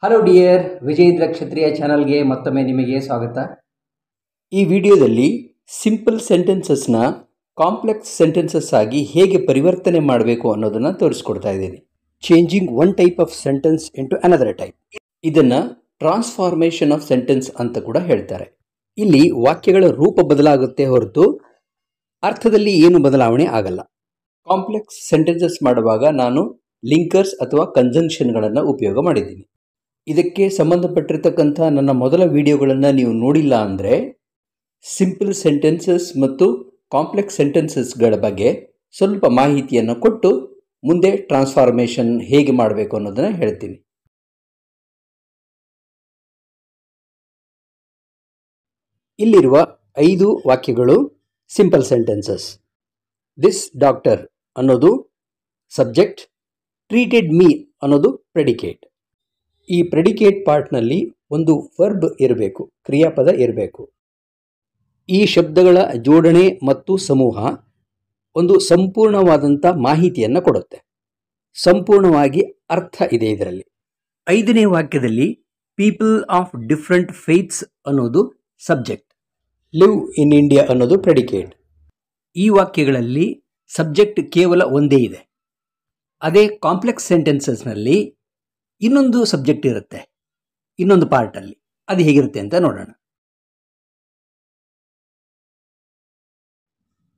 Hello dear Vijayendra ಕ್ಷತ್ರಿಯ ಚಾನಲ್ಗೆ ಮತ್ತೊಮ್ಮೆ ನಿಮಗೆ ಸ್ವಾಗತ. ಈ ವಿಡಿಯೋದಲ್ಲಿ ಸಿಂಪಲ್ ಸೆಂಟೆನ್ಸಸ್ನ ಕಾಂಪ್ಲೆಕ್ಸ್ ಸೆಂಟೆನ್ಸಸ್ ಆಗಿ ಹೇಗೆ ಪರಿವರ್ತನೆ ಮಾಡಬೇಕು ಅನ್ನೋದನ್ನು ತೋರಿಸ್ಕೊಡ್ತಾ ಇದ್ದೀನಿ. Changing one type of sentence into another type, ಇದನ್ನು ಟ್ರಾನ್ಸ್ಫಾರ್ಮೇಷನ್ ಆಫ್ ಸೆಂಟೆನ್ಸ್ ಅಂತ ಕೂಡ ಹೇಳ್ತಾರೆ. ಇಲ್ಲಿ ವಾಕ್ಯಗಳ ರೂಪ ಬದಲಾಗುತ್ತೆ ಹೊರತು ಅರ್ಥದಲ್ಲಿ ಏನು ಬದಲಾವಣೆ ಆಗಲ್ಲ. ಕಾಂಪ್ಲೆಕ್ಸ್ ಸೆಂಟೆನ್ಸಸ್ ಮಾಡುವಾಗ ನಾನು ಲಿಂಕರ್ಸ್ ಅಥವಾ ಕಂಜಂಕ್ಷನ್ಗಳನ್ನು ಉಪಯೋಗ ಮಾಡಿದ್ದೀನಿ. ಇದಕ್ಕೆ ಸಂಬಂಧಪಟ್ಟಿರ್ತಕ್ಕಂಥ ನನ್ನ ಮೊದಲ ವಿಡಿಯೋಗಳನ್ನು ನೀವು ನೋಡಿಲ್ಲ ಅಂದರೆ ಸಿಂಪಲ್ ಸೆಂಟೆನ್ಸಸ್ ಮತ್ತು ಕಾಂಪ್ಲೆಕ್ಸ್ ಸೆಂಟೆನ್ಸಸ್ಗಳ ಬಗ್ಗೆ ಸ್ವಲ್ಪ ಮಾಹಿತಿಯನ್ನು ಕೊಟ್ಟು ಮುಂದೆ ಟ್ರಾನ್ಸ್ಫಾರ್ಮೇಷನ್ ಹೇಗೆ ಮಾಡಬೇಕು ಅನ್ನೋದನ್ನು ಹೇಳ್ತೀನಿ. ಇಲ್ಲಿರುವ 5 ವಾಕ್ಯಗಳು ಸಿಂಪಲ್ ಸೆಂಟೆನ್ಸಸ್. ದಿಸ್ ಡಾಕ್ಟರ್ ಅನ್ನೋದು ಸಬ್ಜೆಕ್ಟ್, ಟ್ರೀಟೆಡ್ ಮೀ ಅನ್ನೋದು ಪ್ರೆಡಿಕೇಟ್. ಈ ಪ್ರೆಡಿಕೇಟ್ ಪಾರ್ಟ್ನಲ್ಲಿ ಒಂದು ವರ್ಬ್ ಇರಬೇಕು, ಕ್ರಿಯಾಪದ ಇರಬೇಕು. ಈ ಶಬ್ದಗಳ ಜೋಡಣೆ ಮತ್ತು ಸಮೂಹ ಒಂದು ಸಂಪೂರ್ಣವಾದಂಥ ಮಾಹಿತಿಯನ್ನು ಕೊಡುತ್ತೆ. ಸಂಪೂರ್ಣವಾಗಿ ಅರ್ಥ ಇದೆ ಇದರಲ್ಲಿ. 5ನೇ ವಾಕ್ಯದಲ್ಲಿ ಪೀಪಲ್ ಆಫ್ ಡಿಫ್ರೆಂಟ್ ಫೇತ್ಸ್ ಅನ್ನೋದು ಸಬ್ಜೆಕ್ಟ್, ಲಿವ್ ಇನ್ ಇಂಡಿಯಾ ಅನ್ನೋದು ಪ್ರೆಡಿಕೇಟ್. ಈ ವಾಕ್ಯಗಳಲ್ಲಿ ಸಬ್ಜೆಕ್ಟ್ ಕೇವಲ ಒಂದೇ ಇದೆ. ಅದೇ ಕಾಂಪ್ಲೆಕ್ಸ್ ಸೆಂಟೆನ್ಸಸ್ನಲ್ಲಿ ಇನ್ನೊಂದು ಸಬ್ಜೆಕ್ಟ್ ಇರುತ್ತೆ, ಇನ್ನೊಂದು ಪಾರ್ಟಲ್ಲಿ. ಅದು ಹೇಗಿರುತ್ತೆ ಅಂತ ನೋಡೋಣ.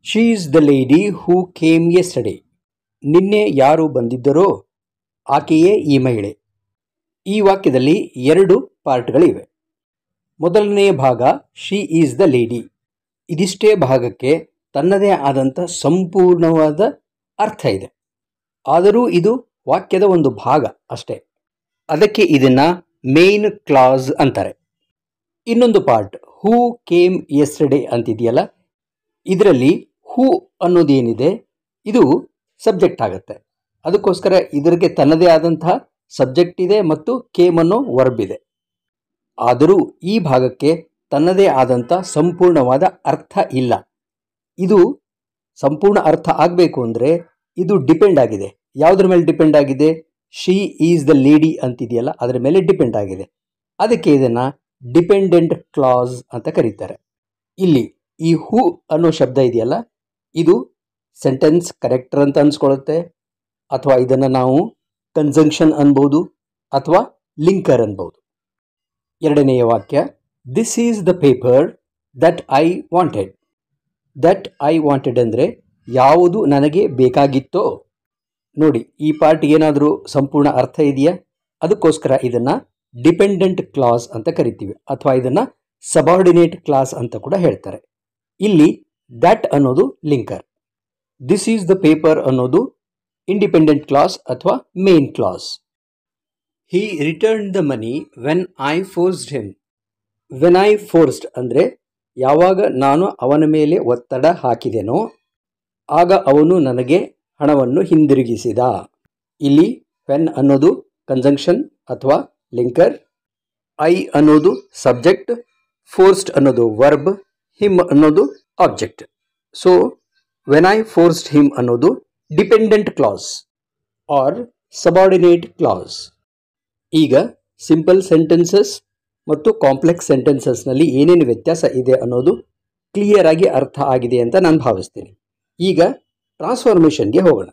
She is the lady who came yesterday. ನಿನ್ನೆ ಯಾರು ಬಂದಿದ್ದರೋ ಆಕೆಯೇ ಈ ಮಹಿಳೆ. ಈ ವಾಕ್ಯದಲ್ಲಿ 2 ಪಾರ್ಟ್ಗಳಿವೆ. ಮೊದಲನೆಯ ಭಾಗ ಶಿ ಈಸ್ ದ ಲೇಡಿ. ಇದಿಷ್ಟೇ ಭಾಗಕ್ಕೆ ತನ್ನದೇ ಆದಂಥ ಸಂಪೂರ್ಣವಾದ ಅರ್ಥ ಇದೆ. ಆದರೂ ಇದು ವಾಕ್ಯದ ಒಂದು ಭಾಗ ಅಷ್ಟೇ. ಅದಕ್ಕೆ ಇದನ್ನು ಮೇನ್ ಕ್ಲಾಸ್ ಅಂತಾರೆ. ಇನ್ನೊಂದು ಪಾರ್ಟ್ ಹೂ ಕೇಮ್ ಯೆಸ್ಟರ್ಡೇ ಅಂತಿದೆಯಲ್ಲ, ಇದರಲ್ಲಿ ಹೂ ಅನ್ನೋದೇನಿದೆ ಇದು ಸಬ್ಜೆಕ್ಟ್ ಆಗುತ್ತೆ. ಅದಕ್ಕೋಸ್ಕರ ಇದಕ್ಕೆ ತನ್ನದೇ ಆದಂತಹ ಸಬ್ಜೆಕ್ಟ್ ಇದೆ ಮತ್ತು ಕೇಮ್ ಅನ್ನೋ ವರ್ಬ್ ಇದೆ. ಆದರೂ ಈ ಭಾಗಕ್ಕೆ ತನ್ನದೇ ಆದಂಥ ಸಂಪೂರ್ಣವಾದ ಅರ್ಥ ಇಲ್ಲ. ಇದು ಸಂಪೂರ್ಣ ಅರ್ಥ ಆಗಬೇಕು ಅಂದರೆ ಇದು ಡಿಪೆಂಡ್ ಆಗಿದೆ. ಯಾವುದ್ರ ಮೇಲೆ ಡಿಪೆಂಡ್ ಆಗಿದೆ? ಶಿ ಈಸ್ ದ ಲೇಡಿ ಅಂತಿದೆಯಲ್ಲ, ಅದರ ಮೇಲೆ ಡಿಪೆಂಡ್ ಆಗಿದೆ. ಅದಕ್ಕೆ ಇದನ್ನು ಡಿಪೆಂಡೆಂಟ್ ಕ್ಲಾಸ್ ಅಂತ ಕರೀತಾರೆ. ಇಲ್ಲಿ ಈ ಹೂ ಅನ್ನೋ ಶಬ್ದ ಇದೆಯಲ್ಲ, ಇದು ಸೆಂಟೆನ್ಸ್ ಕರೆಕ್ಟರ್ ಅಂತ ಅನ್ಸ್ಕೊಳ್ಳುತ್ತೆ, ಅಥವಾ ಇದನ್ನು ನಾವು ಕಂಜಂಕ್ಷನ್ ಅನ್ಬೋದು, ಅಥವಾ ಲಿಂಕರ್ ಅನ್ಬೋದು. 2ನೆಯ ವಾಕ್ಯ this is the paper that I wanted. That I wanted ಅಂದರೆ ಯಾವುದು ನನಗೆ ಬೇಕಾಗಿತ್ತೋ. ನೋಡಿ, ಈ ಪಾರ್ಟ್ ಏನಾದರೂ ಸಂಪೂರ್ಣ ಅರ್ಥ ಇದೆಯಾ? ಅದಕ್ಕೋಸ್ಕರ ಇದನ್ನು ಡಿಪೆಂಡೆಂಟ್ ಕ್ಲಾಸ್ ಅಂತ ಕರಿತೀವಿ, ಅಥವಾ ಇದನ್ನು ಸಬಾರ್ಡಿನೇಟ್ ಕ್ಲಾಸ್ ಅಂತ ಕೂಡ ಹೇಳ್ತಾರೆ. ಇಲ್ಲಿ ದಟ್ ಅನ್ನೋದು linker, this is the paper ಅನ್ನೋದು ಇಂಡಿಪೆಂಡೆಂಟ್ ಕ್ಲಾಸ್ ಅಥವಾ main clause. He return the money when I forced him. When I forced ಅಂದರೆ ಯಾವಾಗ ನಾನು ಅವನ ಮೇಲೆ ಒತ್ತಡ ಹಾಕಿದೆನೋ ಆಗ ಅವನು ನನಗೆ ಹಣವನ್ನು ಹಿಂದಿರುಗಿಸಿದ. ಇಲ್ಲಿ ವೆನ್ ಅನ್ನೋದು ಕಂಜಂಕ್ಷನ್ ಅಥವಾ ಲಿಂಕರ್, ಐ ಅನ್ನೋದು ಸಬ್ಜೆಕ್ಟ್, ಫೋರ್ಸ್ಡ್ ಅನ್ನೋದು ವರ್ಬ್, ಹಿಮ್ ಅನ್ನೋದು object. So when I forced him ಅನ್ನೋದು dependent clause or subordinate clause. ಈಗ ಸಿಂಪಲ್ ಸೆಂಟೆನ್ಸಸ್ ಮತ್ತು ಕಾಂಪ್ಲೆಕ್ಸ್ ಸೆಂಟೆನ್ಸಸ್ನಲ್ಲಿ ಏನೇನು ವ್ಯತ್ಯಾಸ ಇದೆ ಅನ್ನೋದು ಕ್ಲಿಯರ್ ಆಗಿ ಅರ್ಥ ಆಗಿದೆ ಅಂತ ನಾನು ಭಾವಿಸ್ತೀನಿ. ಈಗ ಟ್ರಾನ್ಸ್ಫಾರ್ಮೇಷನ್ಗೆ ಹೋಗೋಣ.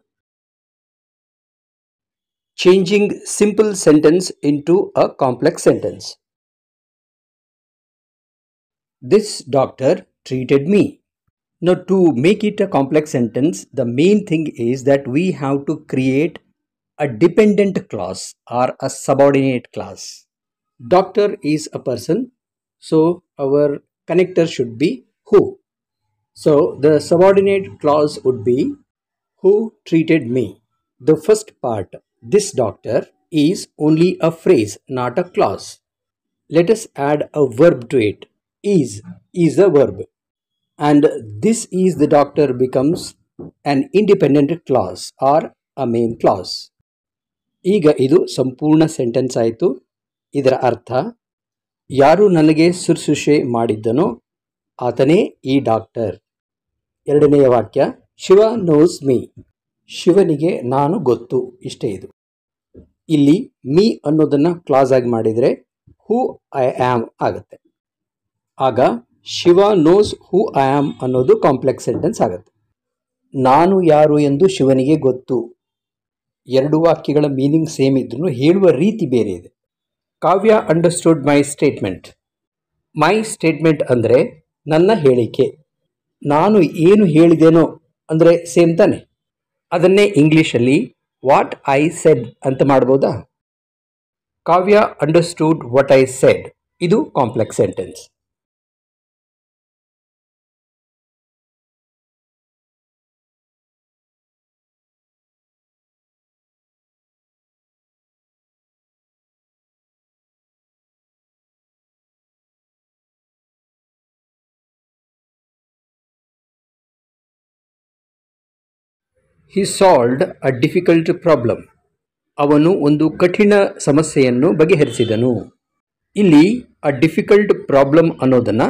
Changing simple sentence into a complex sentence. This doctor treated me. Now to make it a complex sentence, the main thing is that we have to create a dependent clause or a subordinate clause. Doctor is a person, so our connector should be who. So the subordinate clause would be who treated me. The first part, this doctor, is only a phrase, not a clause. Let us add a verb to it. Is a verb. And this is the doctor becomes an independent clause or a main clause. ಈಗ ಇದು ಸಂಪೂರ್ಣ sentence ಆಯಿತು. ಇದರ ಅರ್ಥ, ಯಾರು ನನಗೆ ಶುಶ್ರೂಷೆ ಮಾಡಿದ್ದನೋ ಆತನೇ ಈ ಡಾಕ್ಟರ್. 2ನೆಯ ವಾಕ್ಯ ಶಿವ ನೋಸ್ ಮೀ. ಶಿವನಿಗೆ ನಾನು ಗೊತ್ತು. ಇಷ್ಟೇ ಇದು. ಇಲ್ಲಿ ಮೀ ಅನ್ನೋದನ್ನು ಕ್ಲಾಸ್ ಆಗಿ ಮಾಡಿದರೆ ಹೂ ಐ ಆಮ್ ಆಗುತ್ತೆ. ಆಗ Shiva knows who I am ಅನ್ನೋದು ಕಾಂಪ್ಲೆಕ್ಸ್ ಸೆಂಟೆನ್ಸ್ ಆಗುತ್ತೆ. ನಾನು ಯಾರು ಎಂದು ಶಿವನಿಗೆ ಗೊತ್ತು. ಎರಡು ವಾಕ್ಯಗಳ ಮೀನಿಂಗ್ ಸೇಮ್ ಇದ್ರೂ ಹೇಳುವ ರೀತಿ ಬೇರೆ ಇದೆ. Kavya understood my statement. My statement ಅಂದರೆ ನನ್ನ ಹೇಳಿಕೆ. ನಾನು ಏನು ಹೇಳಿದೇನೋ ಅಂದರೆ ಸೇಮ್ ತಾನೆ. ಅದನ್ನೇ ಇಂಗ್ಲೀಷಲ್ಲಿ ವಾಟ್ ಐ ಸೆಡ್ ಅಂತ ಮಾಡ್ಬೋದಾ? ಕಾವ್ಯ ಅಂಡರ್ಸ್ಟುಡ್ ವಾಟ್ ಐ ಸೆಡ್, ಇದು complex sentence. He solved a difficult problem. ಅವನು ಒಂದು ಕಠಿಣ ಸಮಸ್ಯೆಯನ್ನು ಬಗೆಹರಿಸಿದನು. ಇಲ್ಲಿ ಅ ಡಿಫಿಕಲ್ಟ್ ಪ್ರಾಬ್ಲಮ್ ಅನ್ನೋದನ್ನು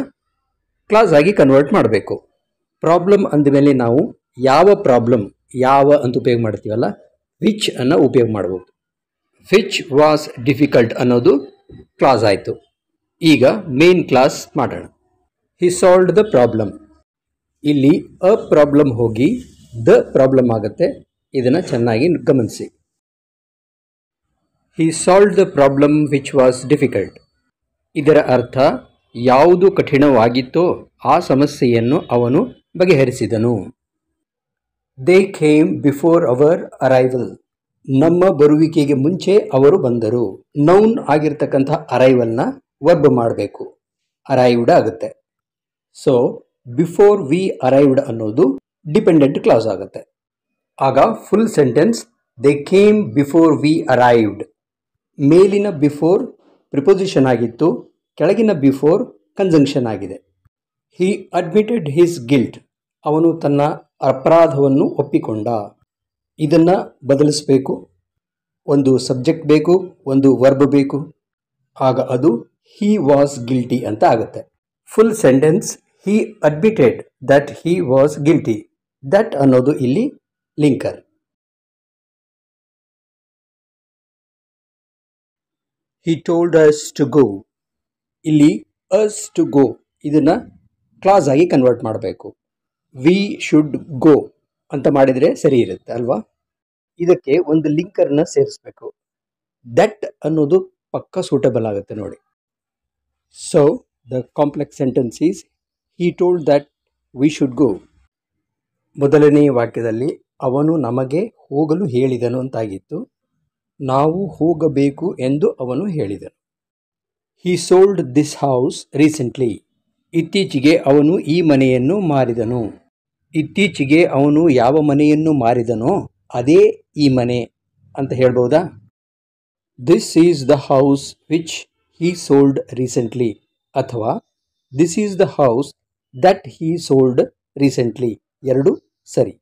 ಕ್ಲಾಸ್ ಆಗಿ ಕನ್ವರ್ಟ್ ಮಾಡಬೇಕು. ಪ್ರಾಬ್ಲಮ್ ಅಂದಮೇಲೆ ನಾವು ಯಾವ ಪ್ರಾಬ್ಲಮ್, ಯಾವ ಅಂತ ಉಪಯೋಗ ಮಾಡ್ತೀವಲ್ಲ, ವಿಚ್ ಅನ್ನು ಉಪಯೋಗ ಮಾಡ್ಬೋದು. ವಿಚ್ ವಾಸ್ ಡಿಫಿಕಲ್ಟ್ ಅನ್ನೋದು ಕ್ಲಾಸ್ ಆಯಿತು. ಈಗ ಮೇನ್ ಕ್ಲಾಸ್ ಮಾಡೋಣ. He solved the problem. ಇಲ್ಲಿ ಅ ಪ್ರಾಬ್ಲಮ್ ಹೋಗಿ ದ ಪ್ರಾಬ್ಲಮ್ ಆಗುತ್ತೆ. ಇದನ್ನು ಚೆನ್ನಾಗಿ ಗಮನಿಸಿ. He solved the problem which was difficult. ಇದರ ಅರ್ಥ ಯಾವುದು ಕಠಿಣವಾಗಿತ್ತೋ ಆ ಸಮಸ್ಯೆಯನ್ನು ಅವನು ಬಗೆಹರಿಸಿದನು. They came before our arrival. ನಮ್ಮ ಬರುವಿಕೆಗೆ ಮುಂಚೆ ಅವರು ಬಂದರು. ನೌನ್ ಆಗಿರ್ತಕ್ಕಂಥ ಅರೈವಲ್ನ ವರ್ಬ್ ಮಾಡಬೇಕು. ಅರೈವ್ಡ್ ಆಗುತ್ತೆ. ಸೊ ಬಿಫೋರ್ ವಿ ಅರೈವ್ಡ್ ಅನ್ನೋದು ಡಿಪೆಂಡೆಂಟ್ ಕ್ಲಾಸ್ ಆಗುತ್ತೆ. ಆಗ full sentence they came before we arrived. ಮೇಲಿನ ಬಿಫೋರ್ ಪ್ರಿಪೊಸಿಷನ್ ಆಗಿತ್ತು, ಕೆಳಗಿನ ಬಿಫೋರ್ ಕಂಜಂಕ್ಷನ್ ಆಗಿದೆ. ಹಿ ಅಡ್ಮಿಟೆಡ್ ಹಿಸ್ ಗಿಲ್ಟ್. ಅವನು ತನ್ನ ಅಪರಾಧವನ್ನು ಒಪ್ಪಿಕೊಂಡ. ಇದನ್ನು ಬದಲಿಸಬೇಕು. ಒಂದು ಸಬ್ಜೆಕ್ಟ್ ಬೇಕು, ಒಂದು ವರ್ಬ್ ಬೇಕು. ಆಗ ಅದು ಹಿ ವಾಸ್ ಗಿಲ್ಟಿ ಅಂತ ಆಗುತ್ತೆ. Full sentence he admitted that he was guilty. That ಅನ್ನೋದು ಇಲ್ಲಿ linker. He told us to go. ಇಲ್ಲಿ ಅಸ್ ಟು ಗೋ ಇದನ್ನು ಕ್ಲಾಸ್ ಆಗಿ ಕನ್ವರ್ಟ್ ಮಾಡಬೇಕು. ವಿ ಶುಡ್ ಗೋ ಅಂತ ಮಾಡಿದರೆ ಸರಿ ಇರುತ್ತೆ ಅಲ್ವಾ? ಇದಕ್ಕೆ ಒಂದು ಲಿಂಕರ್ನ ಸೇರಿಸಬೇಕು. ದಟ್ ಅನ್ನೋದು ಪಕ್ಕ ಸೂಟಬಲ್ ಆಗುತ್ತೆ ನೋಡಿ. So the complex sentence is he told that we should go. ಮೊದಲನೆಯ ವಾಕ್ಯದಲ್ಲಿ ಅವನು ನಮಗೆ ಹೋಗಲು ಹೇಳಿದನು ಅಂತಾಗಿತ್ತು. ನಾವು ಹೋಗಬೇಕು ಎಂದು ಅವನು ಹೇಳಿದನು. ಹಿ ಸೋಲ್ಡ್ ದಿಸ್ ಹೌಸ್ ರೀಸೆಂಟ್ಲಿ. ಇತ್ತೀಚೆಗೆ ಅವನು ಈ ಮನೆಯನ್ನು ಮಾರಿದನು. ಇತ್ತೀಚೆಗೆ ಅವನು ಯಾವ ಮನೆಯನ್ನು ಮಾರಿದನೋ ಅದೇ ಈ ಮನೆ ಅಂತ ಹೇಳ್ಬೋದಾ? This is the house which he sold recently ಅಥವಾ this is the house that he sold recently, ಎರಡು ಸರಿ.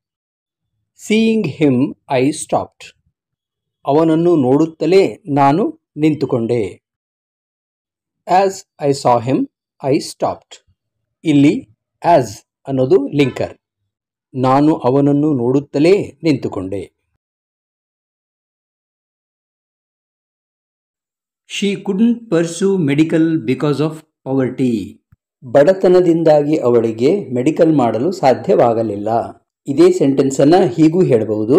Seeing him I stopped. ಅವನನ್ನು ನೋಡುತ್ತಲೇ ನಾನು ನಿಂತುಕೊಂಡೆ. As I saw him I stopped. ಇಲ್ಲಿ ಆಸ್ ಅನ್ನೋದು ಲಿಂಕರ್. ನಾನು ಅವನನ್ನು ನೋಡುತ್ತಲೇ ನಿಂತುಕೊಂಡೆ. She couldn't pursue medical because of poverty. ಬಡತನದಿಂದಾಗಿ ಅವಳಿಗೆ ಮೆಡಿಕಲ್ ಮಾಡಲು ಸಾಧ್ಯವಾಗಲಿಲ್ಲ. ಇದೇ ಸೆಂಟೆನ್ಸನ್ನು ಹೀಗೂ ಹೇಳಬಹುದು.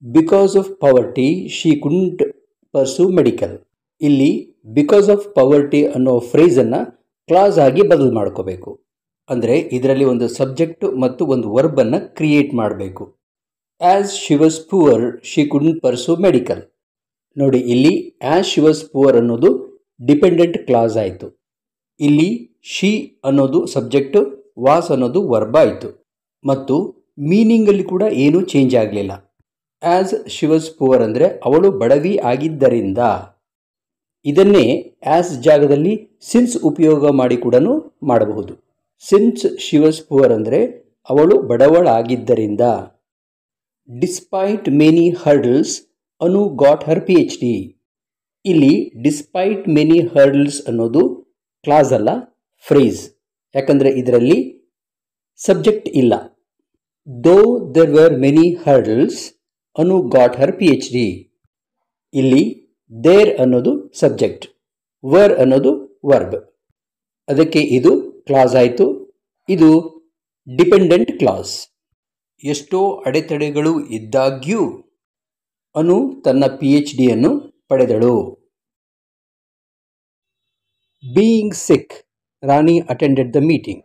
Because of poverty she couldn't pursue medical. ಇಲ್ಲಿ ಬಿಕಾಸ್ ಆಫ್ ಪವರ್ಟಿ ಅನ್ನೋ ಫ್ರೇಸನ್ನು ಕ್ಲಾಸ್ ಆಗಿ ಬದಲು ಮಾಡ್ಕೋಬೇಕು. ಅಂದರೆ ಇದರಲ್ಲಿ ಒಂದು ಸಬ್ಜೆಕ್ಟ್ ಮತ್ತು ಒಂದು ವರ್ಬನ್ನು ಕ್ರಿಯೇಟ್ ಮಾಡಬೇಕು. As she was poor she couldn't pursue medical. ನೋಡಿ, ಇಲ್ಲಿ ಆ್ಯಸ್ ಶಿ ವಾಸ್ ಪುವರ್ ಅನ್ನೋದು ಡಿಪೆಂಡೆಂಟ್ ಕ್ಲಾಸ್ ಆಯಿತು. ಇಲ್ಲಿ ಶಿ ಅನ್ನೋದು ಸಬ್ಜೆಕ್ಟು, ವಾಸ್ ಅನ್ನೋದು ವರ್ಬ್ ಆಯಿತು. ಮತ್ತು ಮೀನಿಂಗಲ್ಲಿ ಕೂಡ ಏನೂ ಚೇಂಜ್ ಆಗಲಿಲ್ಲ. ಆ್ಯಸ್ ಶಿ ವಾಸ್ ಪುವರ್ ಅಂದರೆ ಅವಳು ಬಡವಿ ಆಗಿದ್ದರಿಂದ. ಇದನ್ನೇ ಆ್ಯಸ್ ಜಾಗದಲ್ಲಿ ಸಿನ್ಸ್ ಉಪಯೋಗ ಮಾಡಿ ಕೂಡ ಮಾಡಬಹುದು. ಸಿನ್ಸ್ ಶಿ ವಾಸ್ ಪುವರ್ ಅಂದರೆ ಅವಳು ಬಡವಳಾಗಿದ್ದರಿಂದ. ಡಿಸ್ಪೈಟ್ ಮೆನಿ ಹರ್ಡಲ್ಸ್ ಅನು ಗಾಟ್ ಹರ್ PhD. ಇಲ್ಲಿ ಡಿಸ್ಪೈಟ್ ಮೆನಿ ಹರ್ಡಲ್ಸ್ ಅನ್ನೋದು ಕ್ಲಾಸ್ ಅಲ್ಲ, ಫ್ರೇಸ್. ಯಾಕಂದರೆ ಇದರಲ್ಲಿ ಸಬ್ಜೆಕ್ಟ್ ಇಲ್ಲ. ದೋ there were many hurdles Anu got Har PhD. ಇಲ್ಲಿ ದೇರ್ ಅನ್ನೋದು ಸಬ್ಜೆಕ್ಟ್, ವರ್ ಅನ್ನೋದು ವರ್ಬ್. ಅದಕ್ಕೆ ಇದು ಕ್ಲಾಸ್ ಆಯಿತು. ಇದು ಡಿಪೆಂಡೆಂಟ್ ಕ್ಲಾಸ್. ಎಷ್ಟೋ ಅಡೆತಡೆಗಳು ಇದ್ದಾಗ್ಯೂ ಅನು ತನ್ನ PhD ಅನ್ನು ಪಡೆದಳು. Being sick, Rani attended the meeting.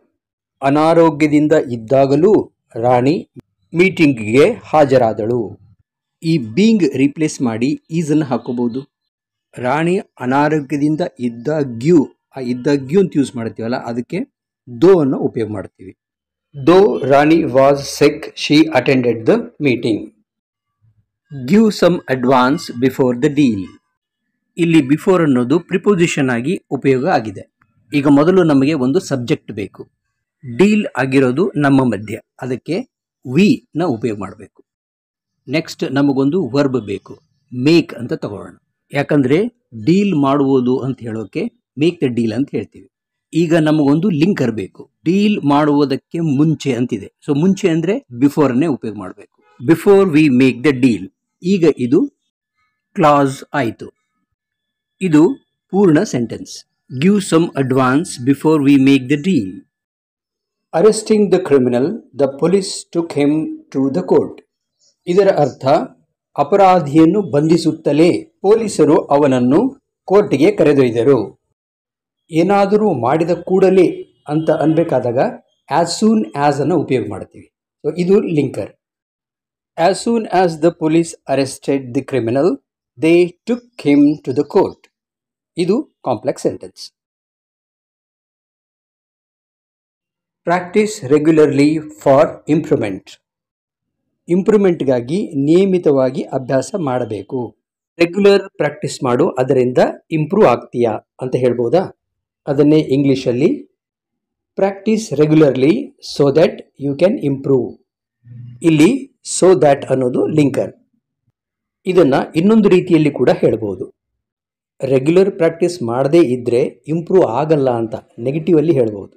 ಅನಾರೋಗ್ಯದಿಂದ ಇದ್ದಾಗಲೂ ರಾಣಿ ಮೀಟಿಂಗ್ಗೆ ಹಾಜರಾದಳು. ಈ ಬೀಯಿಂಗ್ ರಿಪ್ಲೇಸ್ ಮಾಡಿ ಈಸನ್ನು ಹಾಕೋಬಹುದು. ರಾಣಿ ಅನಾರೋಗ್ಯದಿಂದ ಇದ್ದಾಗ್ಯೂ, ಆ ಇದ್ದಾಗ್ಯೂ ಅಂತ ಯೂಸ್ ಮಾಡ್ತೀವಲ್ಲ, ಅದಕ್ಕೆ ದೋ ಅನ್ನು ಉಪಯೋಗ ಮಾಡ್ತೀವಿ. Though Rani was sick, she attended the meeting. Give some advance before the deal. ಇಲ್ಲಿ ಬಿಫೋರ್ ಅನ್ನೋದು ಪ್ರಿಪೋಸಿಷನ್ ಆಗಿ ಉಪಯೋಗ ಆಗಿದೆ. ಈಗ ಮೊದಲು ನಮಗೆ ಒಂದು ಸಬ್ಜೆಕ್ಟ್ ಬೇಕು. ಡೀಲ್ ಆಗಿರೋದು ನಮ್ಮ ಮಧ್ಯ, ಅದಕ್ಕೆ ವಿ ನ ಉಪಯೋಗ ಮಾಡಬೇಕು. ನೆಕ್ಸ್ಟ್ ನಮಗೊಂದು ವರ್ಬ್ ಬೇಕು, ಮೇಕ್ ಅಂತ ತಗೊಳ್ಳೋಣ. ಯಾಕಂದರೆ ಡೀಲ್ ಮಾಡುವುದು ಅಂತ ಹೇಳೋಕೆ ಮೇಕ್ ದ ಡೀಲ್ ಅಂತ ಹೇಳ್ತೀವಿ. ಈಗ ನಮಗೊಂದು ಲಿಂಕರ್ ಬೇಕು. ಡೀಲ್ ಮಾಡುವುದಕ್ಕೆ ಮುಂಚೆ ಅಂತಿದೆ. ಸೊ ಮುಂಚೆ ಅಂದರೆ ಬಿಫೋರ್ನೇ ಉಪಯೋಗ ಮಾಡಬೇಕು. Before we make the deal. ಈಗ ಇದು ಕ್ಲಾಸ್ ಆಯಿತು. ಇದು ಪೂರ್ಣ sentence. Give some advance before we make the deal. Arresting the criminal, the police took him to the court. ಇದರ ಅರ್ಥ ಅಪರಾಧಿಯನ್ನು ಬಂಧಿಸುತ್ತಲೇ ಪೊಲೀಸರು ಅವನನ್ನು ಕೋರ್ಟ್ಗೆ ಕರೆದೊಯ್ದರು. ಏನಾದರೂ ಮಾಡಿದ ಕೂಡಲೇ ಅಂತ ಅನ್ಬೇಕಾದಾಗ ಆಸ್ ಸೂನ್ ಆಸ್ ಅನ್ನು ಉಪಯೋಗ ಮಾಡ್ತೀವಿ. ಸೊ ಇದು linker. As soon as the police arrested the criminal, they took him to the court. ಇದು complex sentence. Practise regularly for improvement. ಇಂಪ್ರೂವ್ಮೆಂಟ್ಗಾಗಿ ನಿಯಮಿತವಾಗಿ ಅಭ್ಯಾಸ ಮಾಡಬೇಕು. ರೆಗ್ಯುಲರ್ ಪ್ರಾಕ್ಟೀಸ್ ಮಾಡು, ಅದರಿಂದ ಇಂಪ್ರೂವ್ ಆಗ್ತೀಯಾ ಅಂತ ಹೇಳ್ಬೋದಾ? ಅದನ್ನೇ ಇಂಗ್ಲೀಷಲ್ಲಿ practice regularly so that you can improve. ಇಲ್ಲಿ ಸೋ ದ್ಯಾಟ್ ಅನ್ನೋದು ಲಿಂಕರ್. ಇದನ್ನು ಇನ್ನೊಂದು ರೀತಿಯಲ್ಲಿ ಕೂಡ ಹೇಳ್ಬೋದು. ರೆಗ್ಯುಲರ್ ಪ್ರಾಕ್ಟೀಸ್ ಮಾಡದೇ ಇದ್ದರೆ ಇಂಪ್ರೂವ್ ಆಗಲ್ಲ ಅಂತ ನೆಗೆಟಿವಲ್ಲಿ ಹೇಳ್ಬೋದು.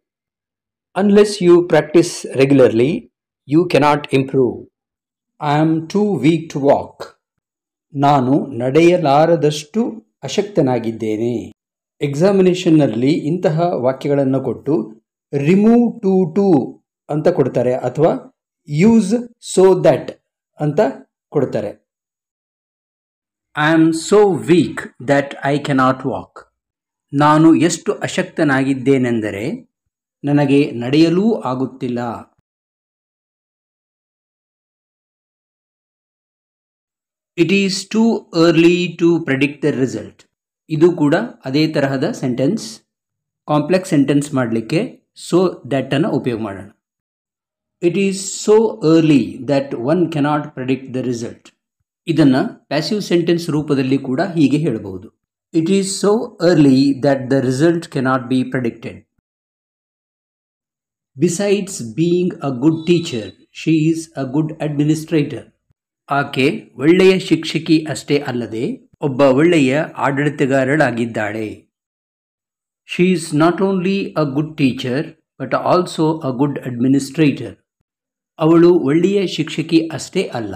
Unless you practice regularly you cannot improve. I am too weak to walk. ನಾನು ನಡೆಯಲಾರದಷ್ಟು ಅಶಕ್ತನಾಗಿದ್ದೇನೆ. ಎಕ್ಸಾಮಿನೇಷನ್ನಲ್ಲಿ ಇಂತಹ ವಾಕ್ಯಗಳನ್ನು ಕೊಟ್ಟು ರಿಮೂವ್ ಟು ಅಂತ ಕೊಡ್ತಾರೆ, ಅಥವಾ ಯೂಸ್ ಸೋ ದ್ಯಾಟ್ ಅಂತ ಕೊಡ್ತಾರೆ. I am so weak that I cannot walk. ನಾನು ಎಷ್ಟು ಅಶಕ್ತನಾಗಿದ್ದೇನೆಂದರೆ ನನಗೆ ನಡೆಯಲೂ ಆಗುತ್ತಿಲ್ಲ. It is too early to predict the result. ಇದು ಕೂಡ ಅದೇ ತರಹದ ಸೆಂಟೆನ್ಸ್. ಕಾಂಪ್ಲೆಕ್ಸ್ ಸೆಂಟೆನ್ಸ್ ಮಾಡಲಿಕ್ಕೆ ಸೋ ದ್ಯಾಟ್ ಅನ್ನು ಉಪಯೋಗ ಮಾಡೋಣ. It is so early that one cannot predict the result. ಇದನ್ನು ಪ್ಯಾಸಿವ್ ಸೆಂಟೆನ್ಸ್ ರೂಪದಲ್ಲಿ ಕೂಡ ಹೀಗೆ ಹೇಳಬಹುದು. It is so early that the result cannot be predicted. Besides being a good teacher, she is a good administrator. ಆಕೆ ಒಳ್ಳೆಯ ಶಿಕ್ಷಕಿ ಅಷ್ಟೇ ಅಲ್ಲದೆ ಒಬ್ಬ ಒಳ್ಳೆಯ ಆಡಳಿತಗಾರಳಾಗಿದ್ದಾಳೆ. She is not only a good teacher but also a good administrator. ಅವಳು ಒಳ್ಳೆಯ ಶಿಕ್ಷಕಿ ಅಷ್ಟೇ ಅಲ್ಲ,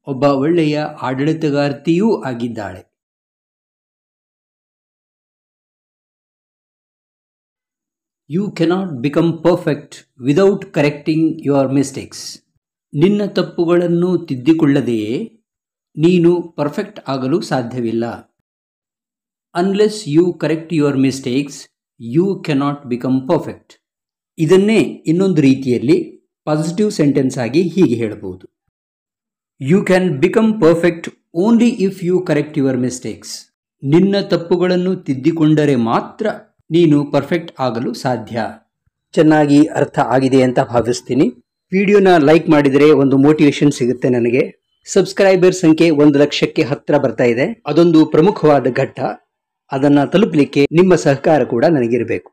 ಒಬ್ಬ ಒಳ್ಳೆಯ ಆಡಳಿತಗಾರ್ತಿಯೂ ಆಗಿದ್ದಾಳೆ. You cannot become perfect without correcting your mistakes. ನಿನ್ನ ತಪ್ಪುಗಳನ್ನು ತಿದ್ದಿಕೊಳ್ಳದೆಯೇ ನೀನು ಪರ್ಫೆಕ್ಟ್ ಆಗಲು ಸಾಧ್ಯವಿಲ್ಲ. Unless you correct your mistakes you cannot become perfect. ಇದನ್ನೇ ಇನ್ನೊಂದು ರೀತಿಯಲ್ಲಿ ಪಾಸಿಟಿವ್ ಸೆಂಟೆನ್ಸ್ ಆಗಿ ಹೀಗೆ ಹೇಳಬಹುದು. You can become perfect only if you correct your mistakes. ನಿನ್ನ ತಪ್ಪುಗಳನ್ನು ತಿದ್ದಿಕೊಂಡರೆ ಮಾತ್ರ ನೀನು ಪರ್ಫೆಕ್ಟ್ ಆಗಲು ಸಾಧ್ಯ. ಚೆನ್ನಾಗಿ ಅರ್ಥ ಆಗಿದೆ ಅಂತ ಭಾವಿಸ್ತೀನಿ. ವಿಡಿಯೋನ ಲೈಕ್ ಮಾಡಿದರೆ ಒಂದು ಮೋಟಿವೇಶನ್ ಸಿಗುತ್ತೆ ನನಗೆ. ಸಬ್ಸ್ಕ್ರೈಬರ್ ಸಂಖ್ಯೆ 1,00,000ಕ್ಕೆ ಹತ್ತಿರ ಬರ್ತಾ ಇದೆ. ಅದೊಂದು ಪ್ರಮುಖವಾದ ಘಟ್ಟ. ಅದನ್ನು ತಲುಪಲಿಕ್ಕೆ ನಿಮ್ಮ ಸಹಕಾರ ಕೂಡ ನನಗಿರಬೇಕು.